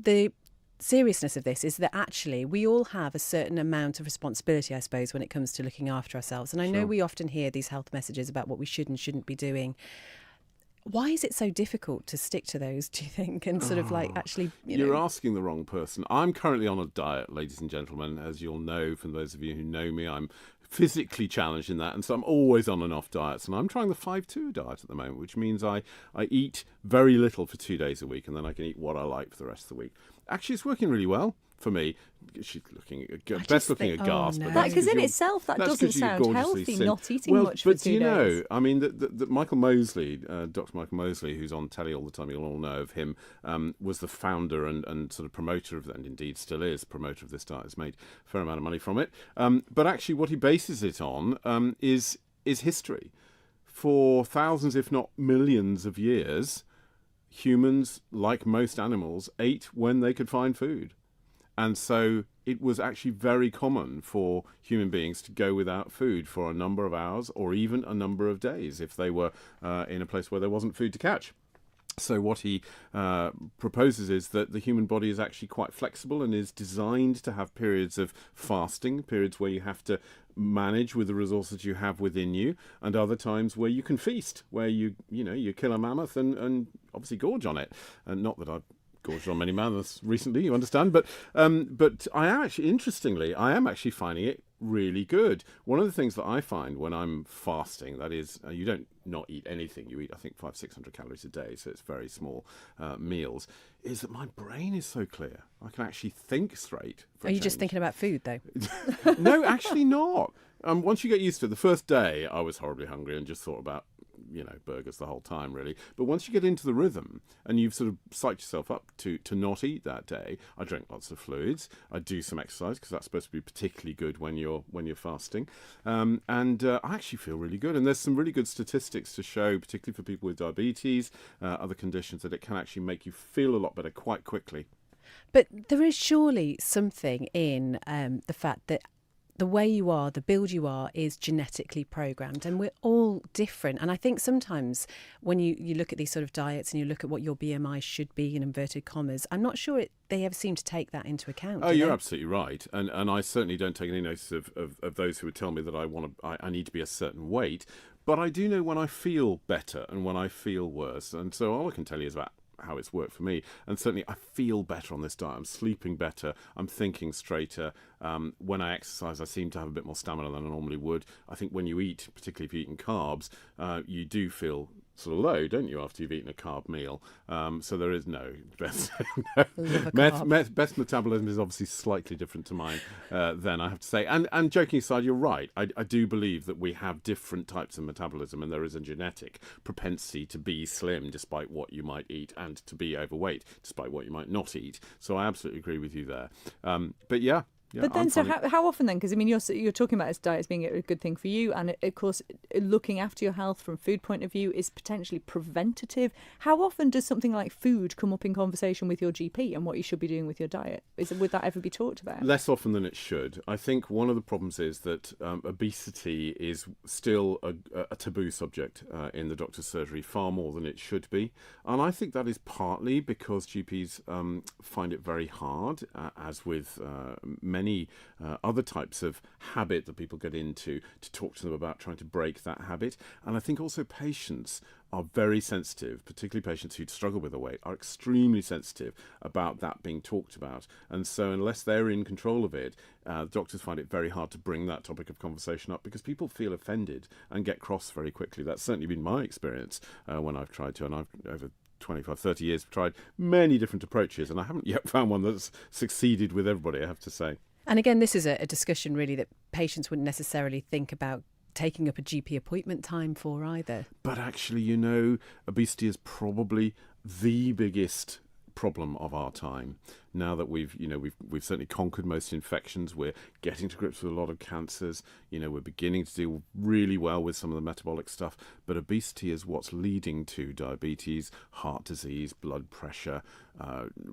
the seriousness of this is that actually we all have a certain amount of responsibility, I suppose, when it comes to looking after ourselves. And I know we often hear these health messages about what we should and shouldn't be doing. Why is it so difficult to stick to those, do you think? And sort of like actually, You're asking the wrong person. I'm currently on a diet, ladies and gentlemen. As you'll know, from those of you who know me, I'm physically challenged in that. And so I'm always on and off diets. And I'm trying the 5-2 diet at the moment, which means I eat very little for 2 days a week. And then I can eat what I like for the rest of the week. Actually, it's working really well for me. She's looking best looking aghast. No. But Because in itself, that doesn't sound healthy, not eating much for 2 days. But do you know, I mean, the Michael Mosley, Dr. Michael Mosley, who's on telly all the time, you'll all know of him, was the founder and sort of promoter of, and indeed still is, promoter of this diet, has made a fair amount of money from it. But actually what he bases it on is history. For thousands, if not millions of years, humans, like most animals, ate when they could find food. And so it was actually very common for human beings to go without food for a number of hours or even a number of days if they were in a place where there wasn't food to catch. So what he proposes is that the human body is actually quite flexible and is designed to have periods of fasting, periods where you have to manage with the resources you have within you, and other times where you can feast, where you kill a mammoth and obviously gorge on it. And not that I've gorged on many mammoths recently, you understand, but I am actually finding it really good. One of the things that I find when I'm fasting, that is, you don't not eat anything, you eat I think 500-600 calories a day, so it's very small meals, is that my brain is so clear. I can actually think straight. Are you just thinking about food though? No, actually not. Once you get used to it, the first day I was horribly hungry and just thought about burgers the whole time, really. But once you get into the rhythm and you've sort of psyched yourself up to not eat that day, I drink lots of fluids. I do some exercise because that's supposed to be particularly good when you're fasting. And I actually feel really good. And there's some really good statistics to show, particularly for people with diabetes, other conditions, that it can actually make you feel a lot better quite quickly. But there is surely something in the fact that the way you are, the build you are, is genetically programmed, and we're all different. And I think sometimes when you look at these sort of diets and you look at what your BMI should be in inverted commas, I'm not sure they ever seem to take that into account. Oh, you're absolutely right. And I certainly don't take any notice of those who would tell me that I need to be a certain weight. But I do know when I feel better and when I feel worse. And so all I can tell you is about how it's worked for me, and certainly I feel better on this diet. I'm sleeping better, I'm thinking straighter. When I exercise, I seem to have a bit more stamina than I normally would. I think when you eat, particularly if you're eating carbs, you do feel sort of low, don't you, after you've eaten a carb meal? So there is Beth's metabolism is obviously slightly different to mine then, I have to say. And joking aside, you're right. I do believe that we have different types of metabolism, and there is a genetic propensity to be slim despite what you might eat, and to be overweight despite what you might not eat. So I absolutely agree with you there. But yeah. Yeah, but then, how often then? Because I mean, you're talking about this diet as being a good thing for you, and of course, looking after your health from food point of view is potentially preventative. How often does something like food come up in conversation with your GP and what you should be doing with your diet? Would that ever be talked about? Less often than it should. I think one of the problems is that obesity is still a taboo subject in the doctor's surgery, far more than it should be, and I think that is partly because GPs find it very hard, as with many other types of habit that people get into, to talk to them about trying to break that habit. And I think also patients are very sensitive, particularly patients who struggle with their weight, are extremely sensitive about that being talked about. And so unless they're in control of it, doctors find it very hard to bring that topic of conversation up, because people feel offended and get cross very quickly. That's certainly been my experience when I've tried to, and I've over 25, 30 years tried many different approaches, and I haven't yet found one that's succeeded with everybody, I have to say. And again, this is a discussion really that patients wouldn't necessarily think about taking up a GP appointment time for either. But actually, obesity is probably the biggest problem of our time. Now that we've certainly conquered most infections, we're getting to grips with a lot of cancers, we're beginning to deal really well with some of the metabolic stuff, but obesity is what's leading to diabetes, heart disease, blood pressure,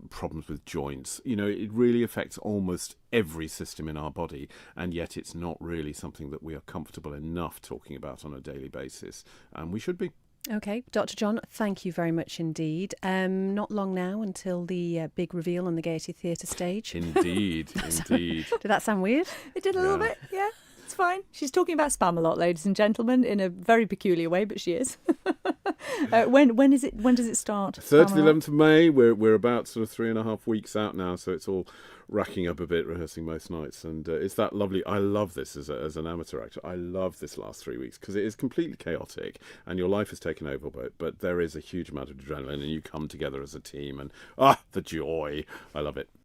problems with joints. It really affects almost every system in our body, and yet it's not really something that we are comfortable enough talking about on a daily basis, and we should be. Okay, Dr. John, thank you very much indeed. Not long now until the big reveal on the Gaiety Theatre stage. Indeed, indeed. Did that sound weird? It did a little bit, yeah. It's fine. She's talking about Spamalot, ladies and gentlemen, in a very peculiar way, but she is. When is it? When does it start? 3rd to the Spamalot? 11th of May. We're about sort of 3.5 weeks out now, so it's all racking up a bit, rehearsing most nights, and it's that lovely. I love this as an amateur actor. I love this last 3 weeks because it is completely chaotic, and your life is taken over, but there is a huge amount of adrenaline, and you come together as a team, and the joy. I love it.